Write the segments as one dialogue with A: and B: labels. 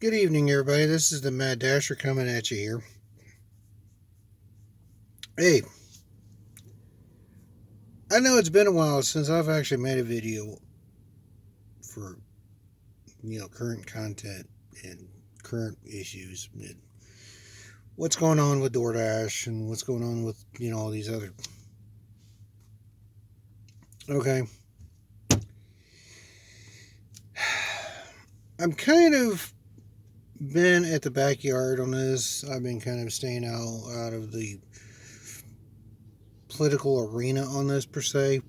A: Good evening, everybody. This is the Mad Dasher coming at you here. Hey, I know it's been a while since I've actually made a video for, current content and current issues and what's going on with DoorDash and what's going on with, all these other. Okay. I'm kind of been at the backyard on this. I've been kind of staying out of the political arena on this per se.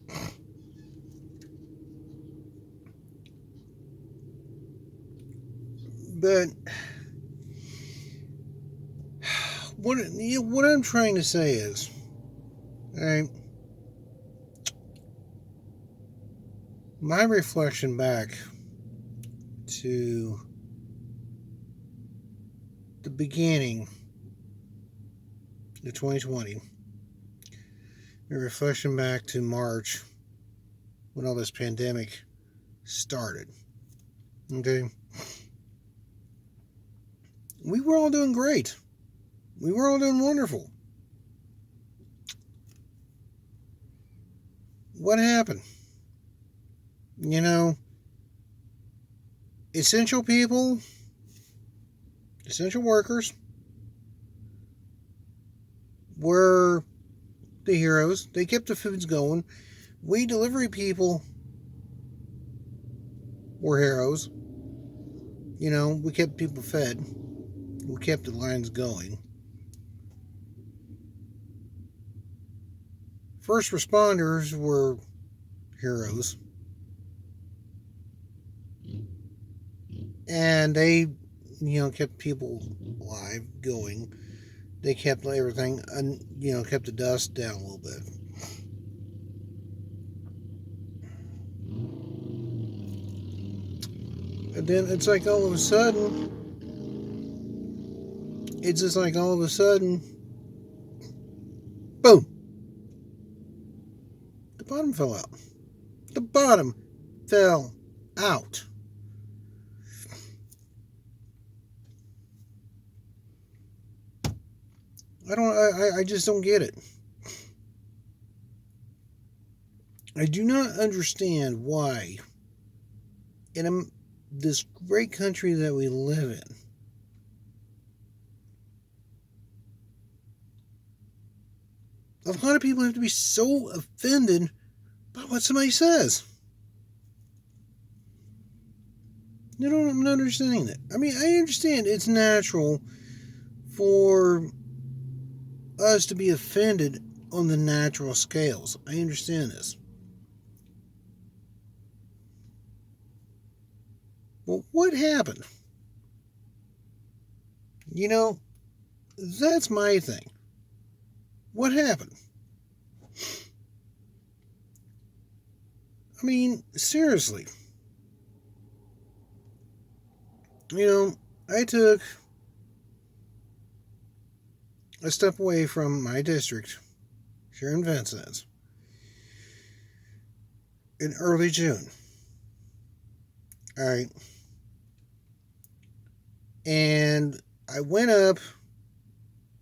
A: But what I'm trying to say is, all right, my reflection back to the beginning of 2020, a reflection back to March when all this pandemic started. Okay, we were all doing great. We were all doing wonderful. What happened? Essential people, essential workers were the heroes. They kept the foods going. We delivery people were heroes. We kept people fed. We kept the lines going. First responders were heroes. And they, kept people alive, going. They kept everything, kept the dust down a little bit. And then it's like all of a sudden, boom, the bottom fell out. The bottom fell out. I just don't get it. I do not understand why in this great country that we live in, a lot of people have to be so offended by what somebody says. I'm not understanding that. I mean, I understand it's natural for us to be offended on the natural scales. I understand this. Well, what happened? That's my thing. What happened? I mean, seriously. I took a step away from my district here in Vincennes in early June. All right. And I went up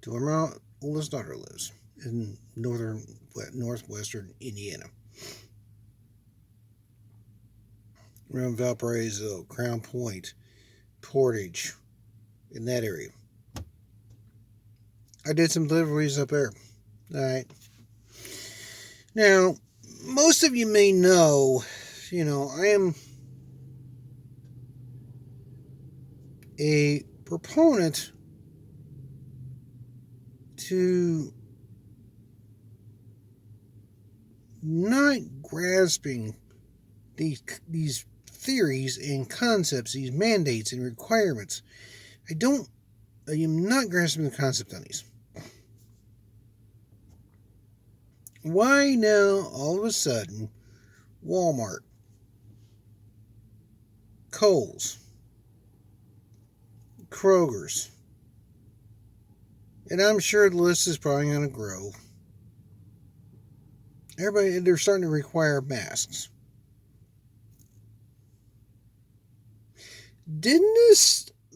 A: to where my oldest daughter lives in northwestern Indiana. Around Valparaiso, Crown Point, Portage, in that area. I did some deliveries up there. All right. Now, most of you may know, I am a proponent to not grasping these theories and concepts, these mandates and requirements. I am not grasping the concept on these. Why now, all of a sudden, Walmart, Kohl's, Kroger's, and I'm sure the list is probably going to grow. They're starting to require masks. Didn't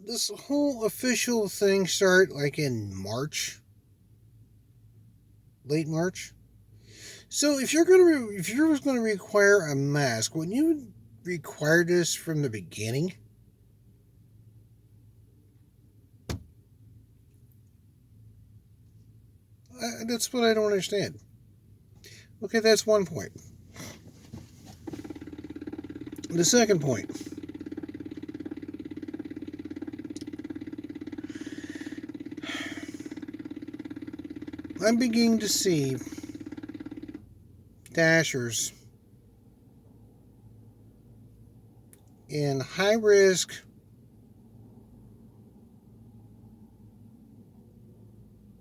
A: this whole official thing start like in March, late March. So if you're gonna require a mask, wouldn't you require this from the beginning? That's what I don't understand. Okay, that's one point. The second point. I'm beginning to see dashers in high-risk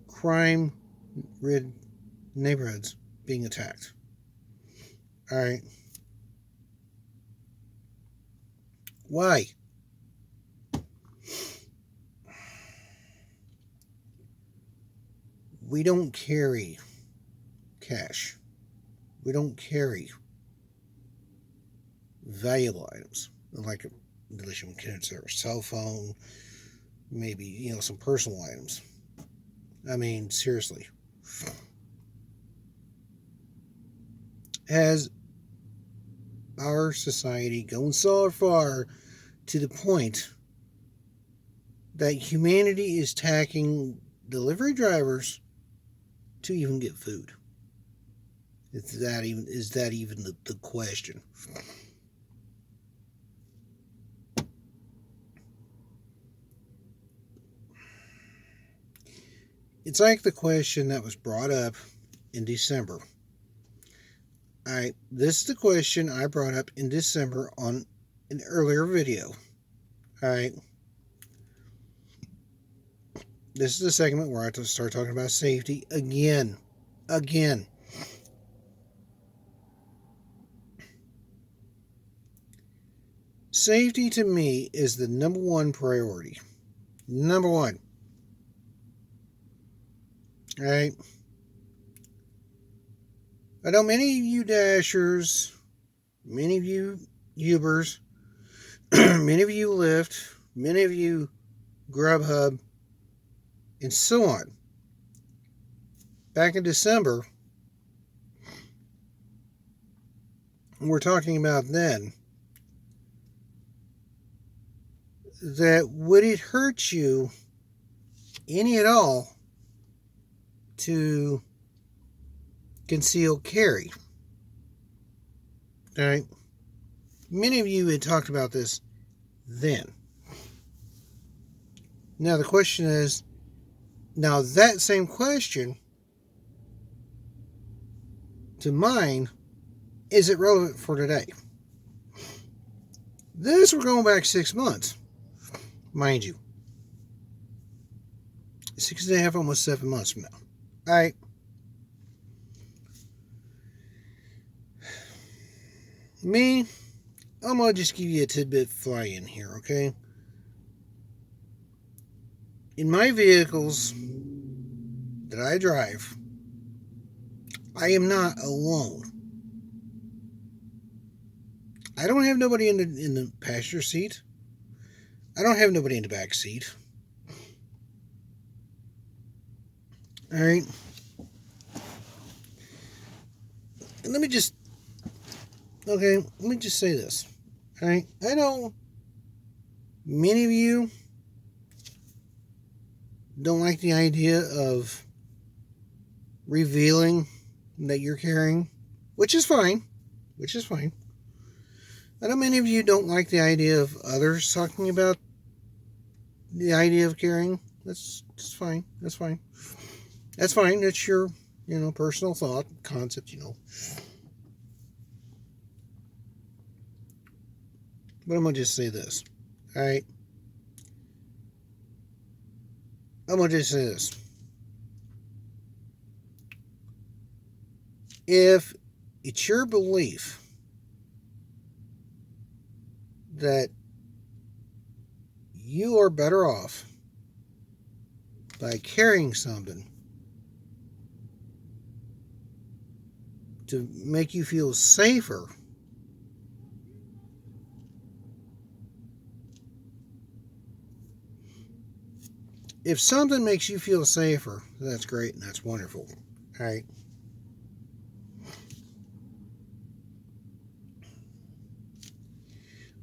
A: crime-ridden neighborhoods being attacked. All right. Why? We don't carry cash. We don't carry valuable items like unless you consider a cell phone, maybe some personal items. I mean, seriously, has our society gone so far to the point that humanity is taxing delivery drivers to even get food? Is that even the question? It's like the question that was brought up in December. All right, this is the question I brought up in December on an earlier video. All right, this is the segment where I start talking about safety again. Safety to me is the number one priority. Number one. All right. I know many of you Dashers, many of you Ubers, many of you Lyft, many of you Grubhub, and so on. Back in December, we're talking about then, that would it hurt you any at all to conceal carry? All right. Many of you had talked about this then. Now the question is, now that same question to mine, is it relevant for today? This, we're going back 6 months, mind you. 6.5, almost 7 months from now. All right. Me, I'm going to just give you a tidbit fly in here, okay? In my vehicles that I drive, I am not alone. I don't have nobody in the passenger seat. I don't have nobody in the back seat. All right. And let me just say this. All right. I know many of you don't like the idea of revealing that you're carrying, which is fine. I know many of you don't like the idea of others talking about the idea of carrying. That's fine. That's fine. It's your, personal thought, concept, But I'm going to just say this. All right. I'm going to just say this. If it's your belief that you are better off by carrying something to make you feel safer, if something makes you feel safer, that's great and that's wonderful. All right.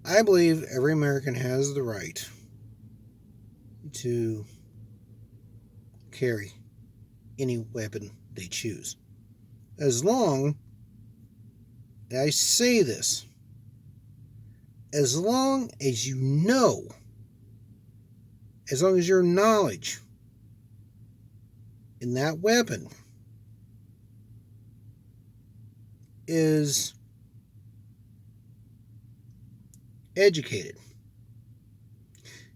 A: I believe every American has the right to carry any weapon they choose. As long, and I say this, as long as you know, as long as your knowledge in that weapon is educated.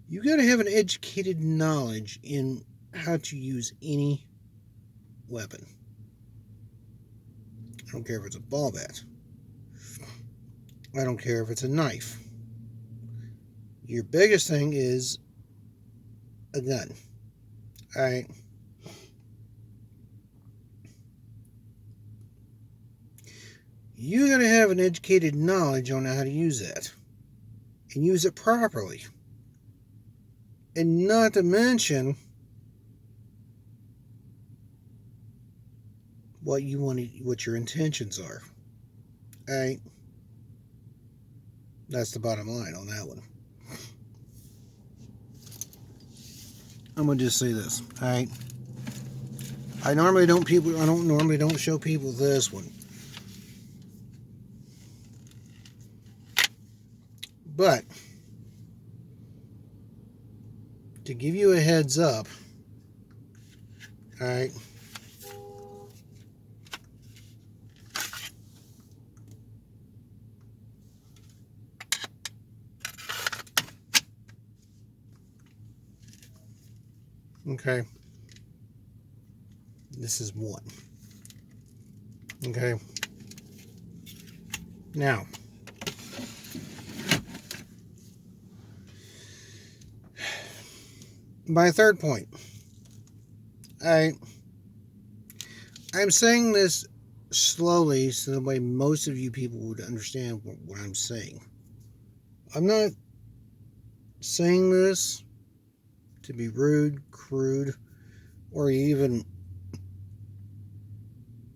A: You got to have an educated knowledge in how to use any weapon. I don't care if it's a ball bat. I don't care if it's a knife. Your biggest thing is a gun. All right. You got to have an educated knowledge on how to use that and use it properly. And not to mention what you want to, what your intentions are. All right. That's the bottom line on that one. I'm gonna just say this. All right. I don't normally don't show people this one. But to give you a heads up, all right, okay, this is one, okay, now, my third point, I'm saying this slowly so that way most of you people would understand what I'm saying. I'm not saying this to be rude, crude, or even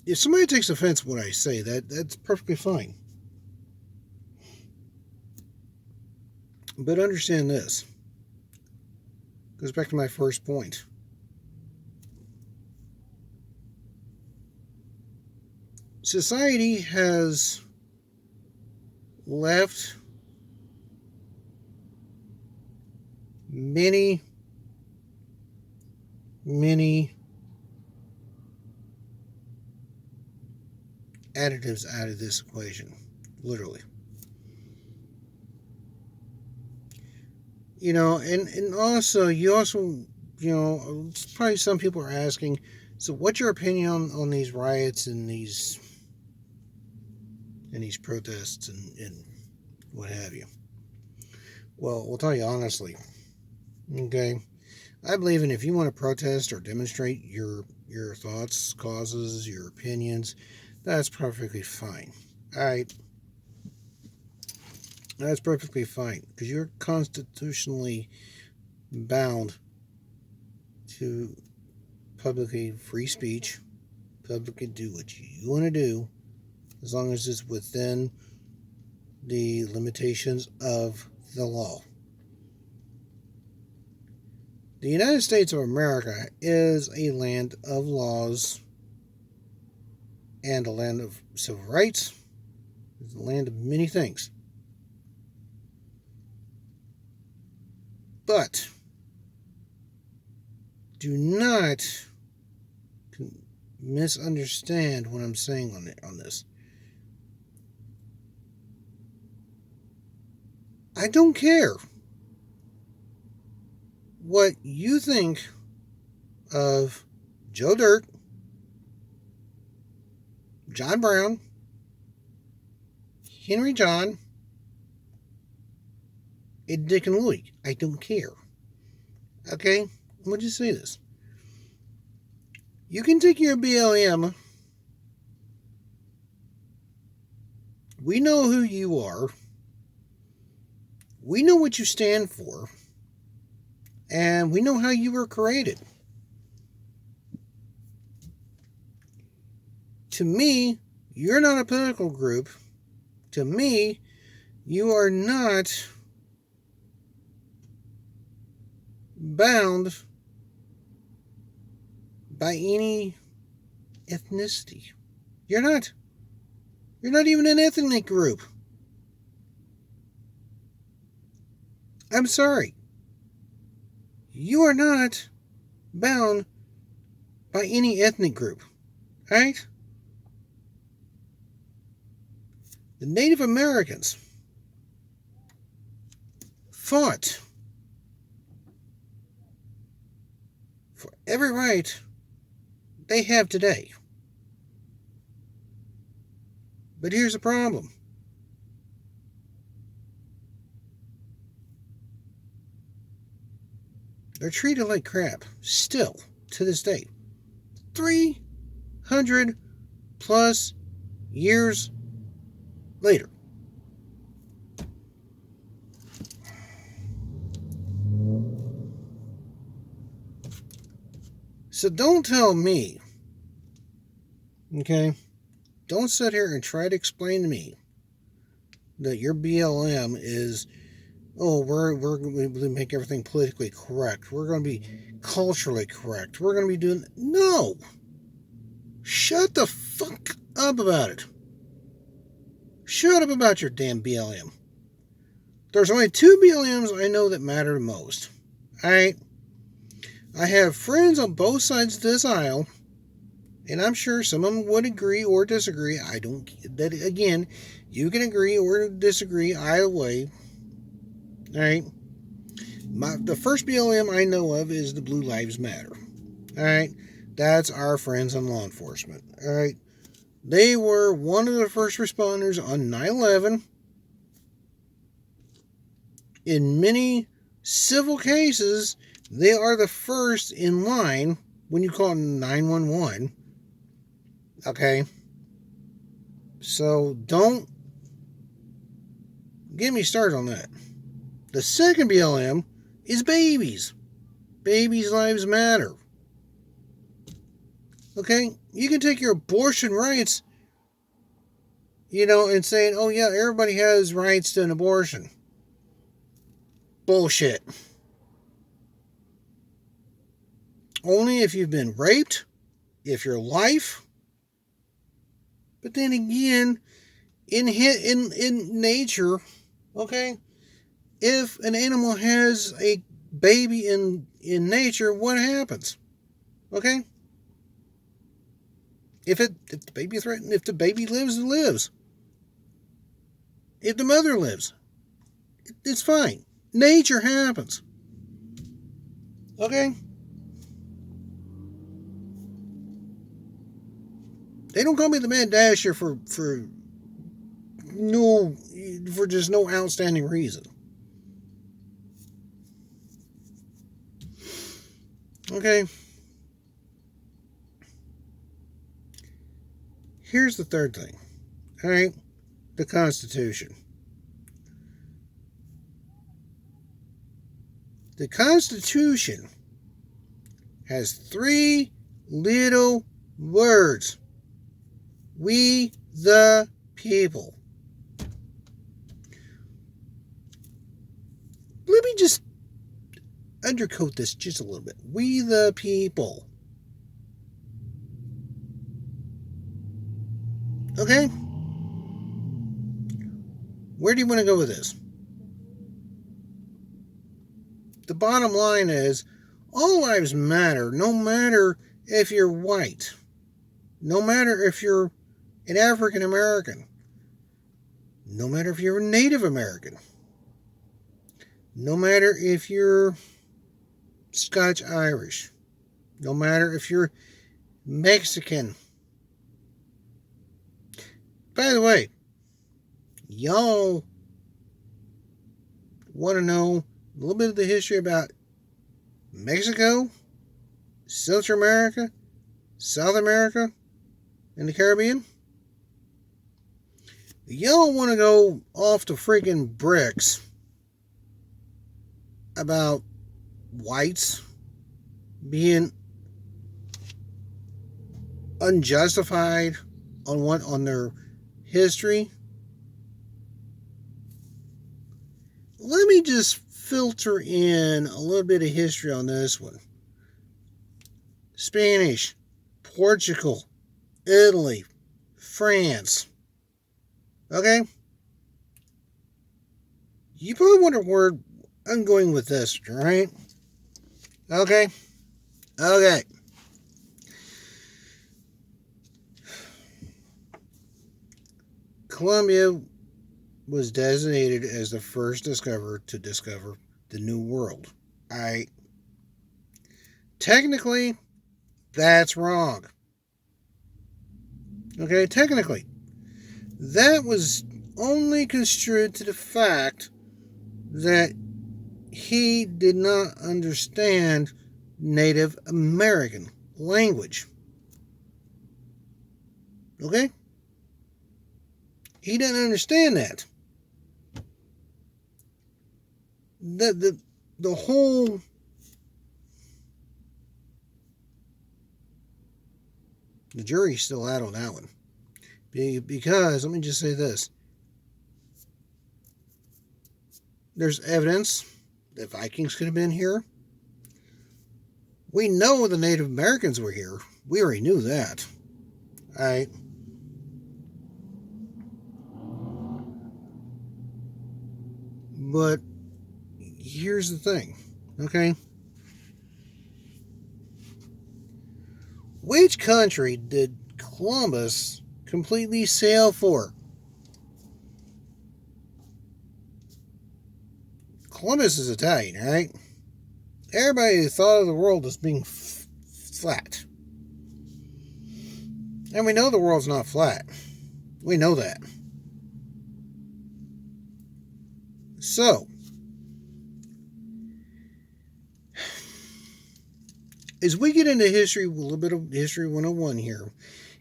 A: if somebody takes offense to what I say, that's perfectly fine. But understand this. Goes back to my first point. Society has left many additives out of this equation, literally. You know, and also, probably some people are asking, so what's your opinion on these riots and these protests and what have you? Well, we'll tell you honestly, okay? I believe in if you want to protest or demonstrate your thoughts, causes, your opinions, that's perfectly fine. All right? That's perfectly fine because you're constitutionally bound to publicly free speech, publicly do what you want to do, as long as it's within the limitations of the law. The United States of America is a land of laws and a land of civil rights. It's a land of many things. But do not misunderstand what I'm saying on this. I don't care what you think of Joe Dirt, John Brown, Henry John, and Dick and Louie. I don't care. Okay? Let me just say this. You can take your BLM. We know who you are. We know what you stand for. And we know how you were created. To me, you're not a political group. To me, you are not bound by any ethnicity. You're not. You're not even an ethnic group. I'm sorry. You are not bound by any ethnic group. Right? The Native Americans fought for every right they have today. But here's the problem. They're treated like crap, still, to this day. 300 plus years later. So don't tell me, okay, don't sit here and try to explain to me that your BLM is, oh, we're going to make everything politically correct. We're going to be culturally correct. We're going to be doing... No! Shut the fuck up about it. Shut up about your damn BLM. There's only 2 BLMs I know that matter the most. Alright? I have friends on both sides of this aisle, and I'm sure some of them would agree or disagree. I don't... That, again, you can agree or disagree either way. Alright? The first BLM I know of is the Blue Lives Matter. Alright? That's our friends in law enforcement. Alright? They were one of the first responders on 9/11. In many civil cases, they are the first in line when you call 911. Okay? So don't get me started on that. The second BLM is babies. Babies' lives matter. Okay? You can take your abortion rights, and saying, oh yeah, everybody has rights to an abortion. Bullshit. Only if you've been raped, if your life. But then again, in nature, okay, if an animal has a baby in nature, what happens? Okay? If the baby threatened, if the baby lives, it lives. If the mother lives, it's fine. Nature happens. Okay? They don't call me the Mad Dasher for just no outstanding reason. Okay? Here's the third thing. Alright? The Constitution. The Constitution has 3 little words. We the people. Let me just undercoat this just a little bit. We the people. Okay? Where do you want to go with this? The bottom line is, all lives matter, no matter if you're white, no matter if you're an African American, no matter if you're a Native American, no matter if you're Scotch Irish, no matter if you're Mexican. By the way, y'all want to know a little bit of the history about Mexico, Central America, South America, and the Caribbean? Y'all want to go off the freaking bricks about whites being unjustified on their history. Let me just filter in a little bit of history on this one. Spanish, Portugal, Italy, France. Okay? You probably wonder where I'm going with this, right? Okay? Okay. Colombia was designated as the first discoverer to discover the New World. Alright. Technically, that's wrong. Okay, technically. That was only construed to the fact that he did not understand Native American language. Okay? He didn't understand that. The whole the jury's still out on that one. Because, let me just say this. There's evidence that Vikings could have been here. We know the Native Americans were here. We already knew that. Alright. But here's the thing, okay? Which country did Columbus completely sail for? Columbus is Italian, right? Everybody thought of the world as being flat. And we know the world's not flat. We know that. So, as we get into history, a little bit of History 101 here,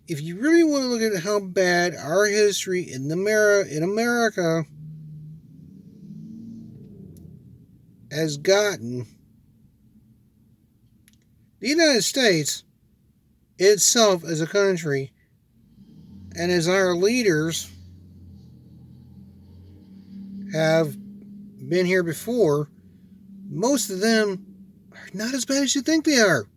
A: if you really want to look at how bad our history in America has gotten, the United States itself as a country and as our leaders have been here before, most of them are not as bad as you think they are.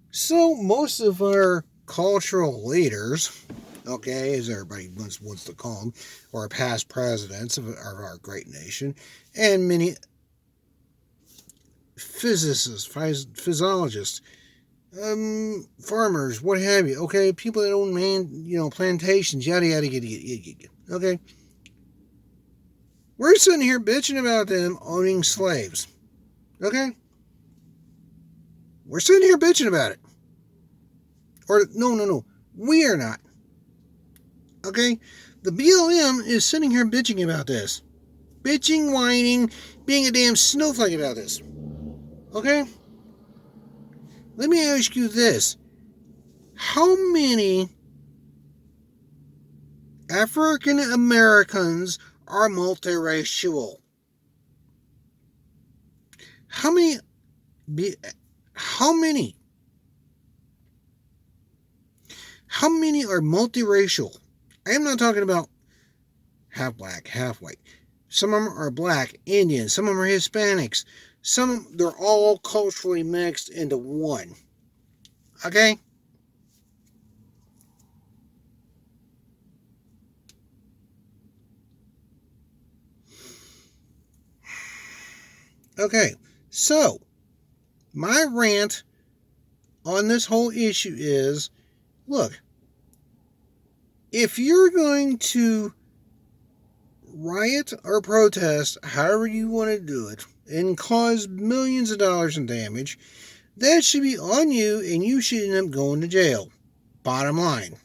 A: So most of our cultural leaders, okay, as everybody wants to call them, or past presidents of our great nation, and many physicists, physiologists, farmers, what have you, okay, people that own plantations, yada yada yada, okay. We're sitting here bitching about them owning slaves. Okay? We're sitting here bitching about it. Or, no. We are not. Okay? The BLM is sitting here bitching about this. Bitching, whining, being a damn snowflake about this. Okay? Let me ask you this. How many African Americans are multiracial? How many are multiracial? I am not talking about half black, half white. Some of them are black, Indian, some of them are Hispanics. They're all culturally mixed into one. Okay? Okay, so my rant on this whole issue is, look, if you're going to riot or protest, however you want to do it, and cause millions of dollars in damage, that should be on you and you should end up going to jail. Bottom line.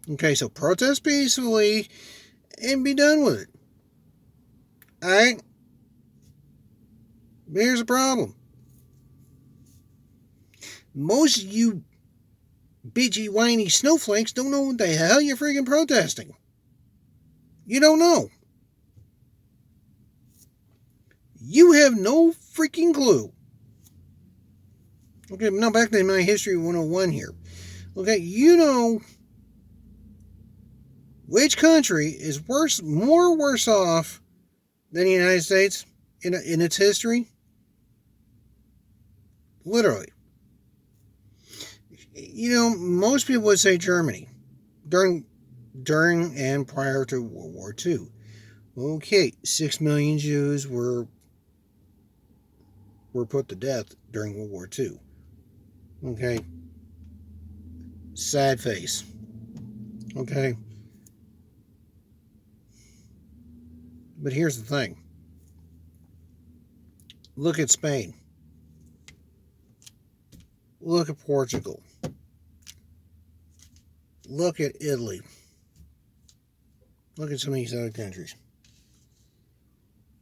A: Okay, so protest peacefully and be done with it. Alright? But here's the problem. Most of you bitchy, whiny snowflakes don't know what the hell you're freaking protesting. You don't know. You have no freaking clue. Okay, now back to my History 101 here. Okay, you know which country is more worse off than the United States in its history? Literally. You know, most people would say Germany during and prior to World War II. Okay, 6 million Jews were put to death during World War II. Okay, sad face. Okay, but here's the thing. Look at Spain. Look at Portugal. Look at Italy. Look at some of these other countries.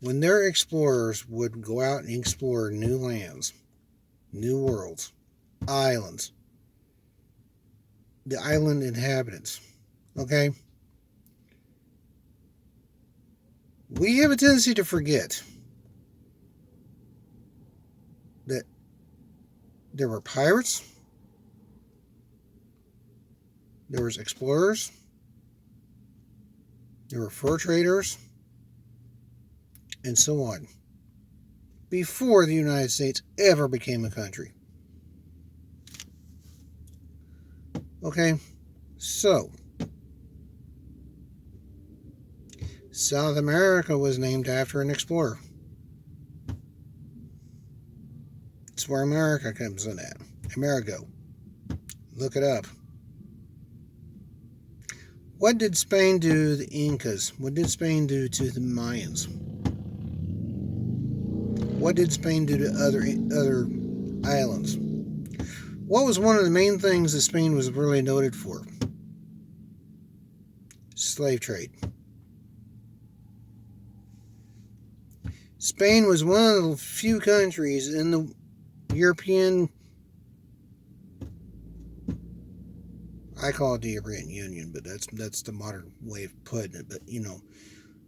A: When their explorers would go out and explore new lands, new worlds, islands, the island inhabitants, okay? We have a tendency to forget that there were pirates, there was explorers, there were fur traders, and so on, before the United States ever became a country. Okay, so South America was named after an explorer. It's where America comes in at. Amerigo. Look it up. What did Spain do to the Incas? What did Spain do to the Mayans? What did Spain do to other islands? What was one of the main things that Spain was really noted for? Slave trade. Spain was one of the few countries in the European, I call it the European Union, but that's the modern way of putting it. But you know,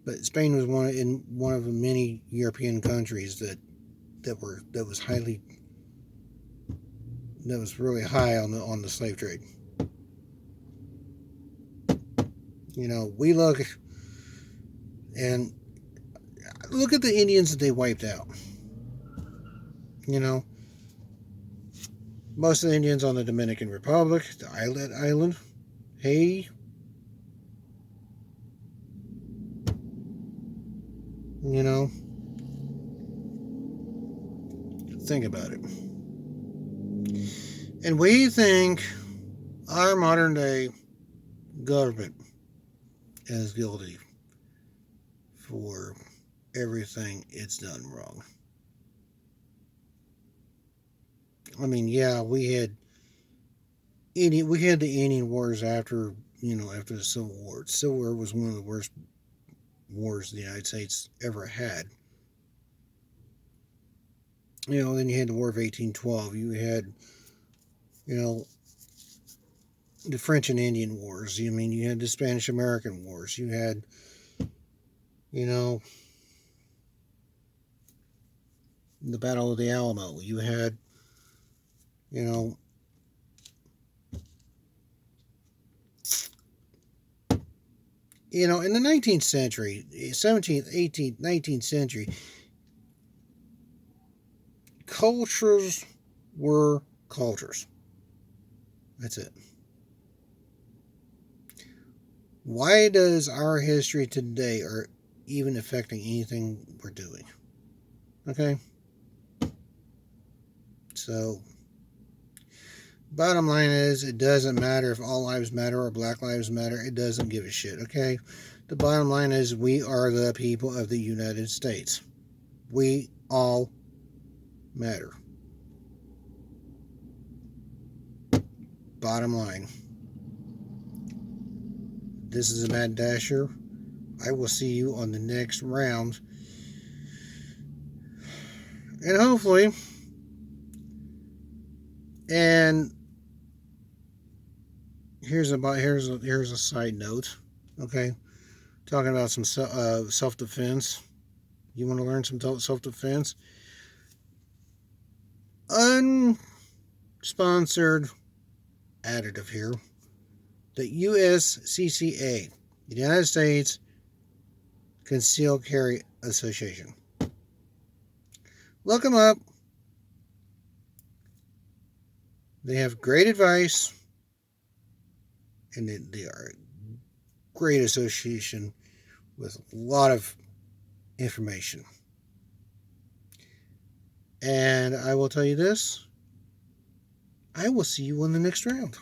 A: but Spain was one of the many European countries that was really high on the slave trade. You know, we look at the Indians that they wiped out. You know, most of the Indians on the Dominican Republic, the island, Haiti. You know, think about it. And we think our modern day government is guilty for everything it's done wrong. I mean, yeah, we had the Indian Wars after the Civil War. The Civil War was one of the worst wars the United States ever had. You know, then you had the War of 1812. You had, you know, the French and Indian Wars. I mean, you had the Spanish American Wars. You had, you know, the Battle of the Alamo. You had, you know, in the 19th century, 17th, 18th, 19th century, cultures were cultures. That's it. Why does our history today or even affecting anything we're doing? Okay? So, bottom line is, it doesn't matter if all lives matter or Black Lives Matter. It doesn't give a shit, okay? The bottom line is, we are the people of the United States. We all matter. Bottom line. This is a Mad Dasher. I will see you on the next round. And hopefully, and here's a side note, okay? Talking about some self-defense. You want to learn some self-defense? Unsponsored additive here. The USCCA, United States Concealed Carry Association. Look them up. They have great advice, and they are a great association with a lot of information. And I will tell you this, I will see you in the next round.